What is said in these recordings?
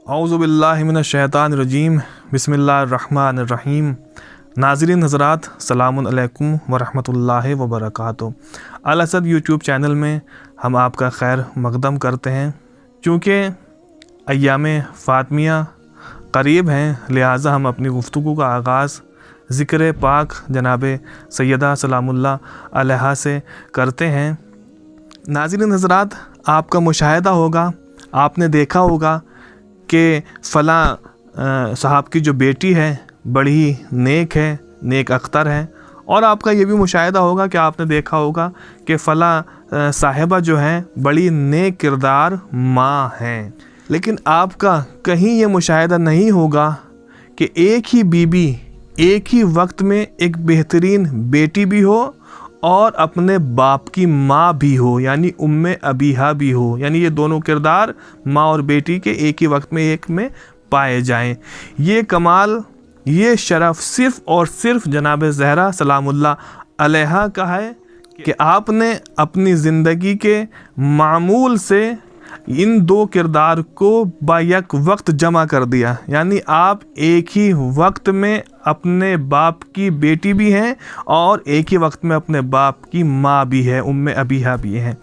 اعوذ باللہ من الشیطان الرجیم بسم اللہ الرحمن الرحیم۔ ناظرین حضرات، السلام علیکم ورحمۃ اللہ وبرکاتہ۔ الاسد یوٹیوب چینل میں ہم آپ کا خیر مقدم کرتے ہیں۔ چونکہ ایام فاطمیہ قریب ہیں، لہٰذا ہم اپنی گفتگو کا آغاز ذکر پاک جناب سیدہ سلام اللہ علیہا سے کرتے ہیں۔ ناظرین حضرات، آپ کا مشاہدہ ہوگا، آپ نے دیکھا ہوگا کہ فلاں صاحب کی جو بیٹی ہے بڑی نیک ہے، نیک اختر ہے، اور آپ کا یہ بھی مشاہدہ ہوگا کہ آپ نے دیکھا ہوگا کہ فلاں صاحبہ جو ہیں بڑی نیک کردار ماں ہیں۔ لیکن آپ کا کہیں یہ مشاہدہ نہیں ہوگا کہ ایک ہی بیوی ایک ہی وقت میں ایک بہترین بیٹی بھی ہو اور اپنے باپ کی ماں بھی ہو، یعنی ام ابیہا بھی ہو، یعنی یہ دونوں کردار ماں اور بیٹی کے ایک ہی وقت میں ایک میں پائے جائیں۔ یہ کمال، یہ شرف صرف اور صرف جناب زہرا سلام اللہ علیہا کا ہے کہ آپ نے اپنی زندگی کے معمول سے ان دو کردار کو با یک وقت جمع کر دیا، یعنی آپ ایک ہی وقت میں اپنے باپ کی بیٹی بھی ہیں اور ایک ہی وقت میں اپنے باپ کی ماں بھی ہے، ام ابیہا بھی ہیں۔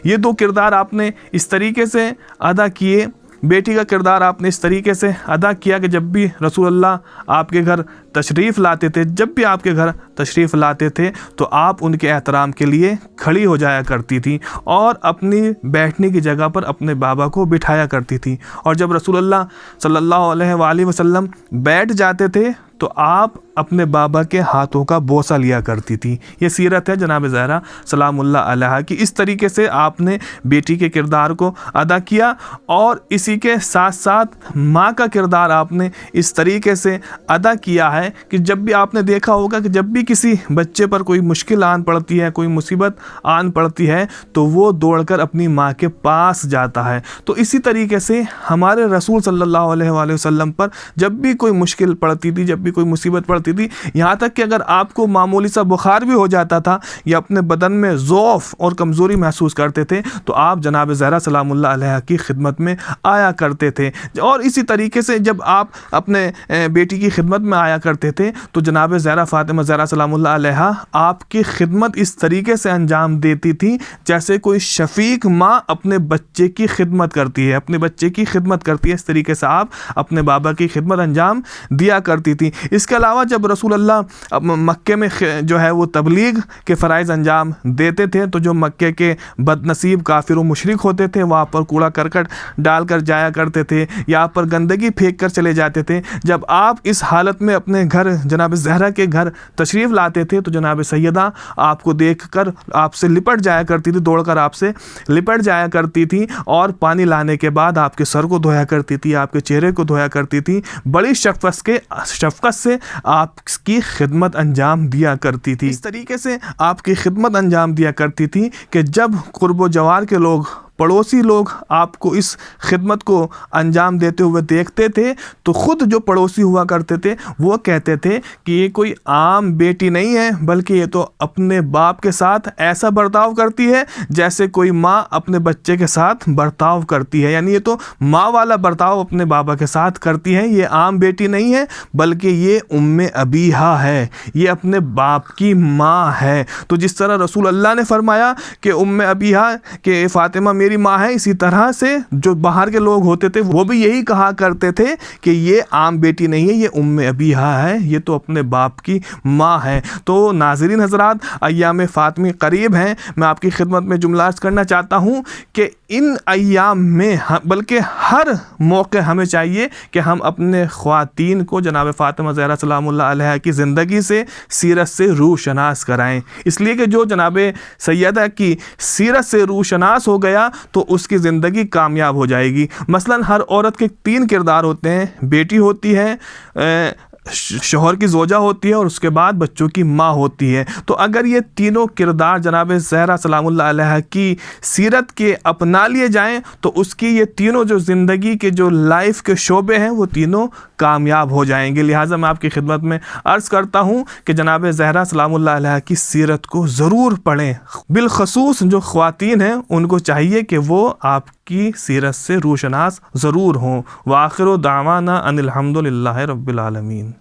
یہ دو کردار آپ نے اس طریقے سے ادا کیے۔ بیٹی کا کردار آپ نے اس طریقے سے ادا کیا کہ جب بھی رسول اللہ آپ کے گھر تشریف لاتے تھے، جب بھی آپ کے گھر تشریف لاتے تھے تو آپ ان کے احترام کے لیے کھڑی ہو جایا کرتی تھی اور اپنی بیٹھنے کی جگہ پر اپنے بابا کو بٹھایا کرتی تھی، اور جب رسول اللہ صلی اللہ علیہ وآلہ وسلم بیٹھ جاتے تھے تو آپ اپنے بابا کے ہاتھوں کا بوسہ لیا کرتی تھی۔ یہ سیرت ہے جناب زہرا سلام اللہ علیہا کی۔ اس طریقے سے آپ نے بیٹی کے کردار کو ادا کیا، اور اسی کے ساتھ ساتھ ماں کا کردار آپ نے اس طریقے سے ادا کیا ہے کہ جب بھی آپ نے دیکھا ہوگا کہ جب بھی کسی بچے پر کوئی مشکل آن پڑتی ہے، کوئی مصیبت آن پڑتی ہے تو وہ دوڑ کر اپنی ماں کے پاس جاتا ہے۔ تو اسی طریقے سے ہمارے رسول صلی اللہ علیہ وآلہ وسلم پر جب بھی کوئی مشکل پڑتی تھی، جب بھی کوئی مصیبت پڑتی تھی، یہاں تک کہ اگر آپ کو معمولی سا بخار بھی ہو جاتا تھا یا اپنے بدن میں ضعف اور کمزوری محسوس کرتے تھے تو آپ جناب زہرا سلام اللہ علیہا کی خدمت میں آیا کرتے تھے۔ اور اسی طریقے سے جب آپ اپنے بیٹی کی خدمت میں آیا کرتے تھے تو جناب زہرا فاطمہ زہرا سلام اللہ علیہا آپ کی خدمت اس طریقے سے انجام دیتی تھی جیسے کوئی شفیق ماں اپنے بچے کی خدمت کرتی ہے، اپنے بچے کی خدمت کرتی ہے۔ اس طریقے سے آپ اپنے بابا کی خدمت انجام دیا کرتی تھی۔ اس کے علاوہ جب رسول اللہ مکے میں جو ہے وہ تبلیغ کے فرائض انجام دیتے تھے تو جو مکے کے بد نصیب کافر و مشرک ہوتے تھے وہاں پر کوڑا کرکٹ ڈال کر جایا کرتے تھے یا پر گندگی پھینک کر چلے جاتے تھے۔ جب آپ اس حالت میں اپنے گھر جناب زہرا کے گھر تشریف لاتے تھے تو جناب سیدہ آپ کو دیکھ کر آپ سے لپٹ جایا کرتی تھی، دوڑ کر آپ سے لپٹ جایا کرتی تھی، اور پانی لانے کے بعد آپ کے سر کو دھویا کرتی تھی، آپ کے چہرے کو دھویا کرتی تھی، بڑی شفقت سے آپ کی خدمت انجام دیا کرتی تھی۔ اس طریقے سے آپ کی خدمت انجام دیا کرتی تھی کہ جب قرب و جوار کے لوگ، پڑوسی لوگ آپ کو اس خدمت کو انجام دیتے ہوئے دیکھتے تھے تو خود جو پڑوسی ہوا کرتے تھے وہ کہتے تھے کہ یہ کوئی عام بیٹی نہیں ہے، بلکہ یہ تو اپنے باپ کے ساتھ ایسا برتاؤ کرتی ہے جیسے کوئی ماں اپنے بچے کے ساتھ برتاؤ کرتی ہے، یعنی یہ تو ماں والا برتاؤ اپنے بابا کے ساتھ کرتی ہے، یہ عام بیٹی نہیں ہے بلکہ یہ ام ابیہا ہے، یہ اپنے باپ کی ماں ہے۔ تو جس طرح رسول اللہ نے فرمایا کہ ام ابیہا کہ فاطمہ میری ماں ہے، اسی طرح سے جو باہر کے لوگ ہوتے تھے وہ بھی یہی کہا کرتے تھے کہ یہ عام بیٹی نہیں ہے، یہ ام ابیہا ہے، یہ تو اپنے باپ کی ماں ہے۔ تو ناظرین حضرات، ایام فاطمی قریب ہیں، میں آپ کی خدمت میں جملہ عرض کرنا چاہتا ہوں کہ ان ایام میں بلکہ ہر موقع ہمیں چاہیے کہ ہم اپنے خواتین کو جناب فاطمہ زہرا سلام اللہ علیہا کی زندگی سے، سیرت سے روشناس کرائیں، اس لیے کہ جو جناب سیدہ کی سیرت سے روشناس ہو گیا تو اس کی زندگی کامیاب ہو جائے گی۔ مثلا ہر عورت کے 3 کردار ہوتے ہیں، بیٹی ہوتی ہے، شوہر کی زوجہ ہوتی ہے اور اس کے بعد بچوں کی ماں ہوتی ہے۔ تو اگر یہ تینوں کردار جناب زہرا سلام اللہ علیہا کی سیرت کے اپنا لیے جائیں تو اس کی یہ تینوں جو زندگی کے جو لائف کے شعبے ہیں وہ تینوں کامیاب ہو جائیں گے۔ لہٰذا میں آپ کی خدمت میں عرض کرتا ہوں کہ جناب زہرا سلام اللہ علیہ کی سیرت کو ضرور پڑھیں، بالخصوص جو خواتین ہیں ان کو چاہیے کہ وہ آپ کی سیرت سے روشناس ضرور ہوں۔ وآخر دعوانا ان الحمد للہ رب العالمین۔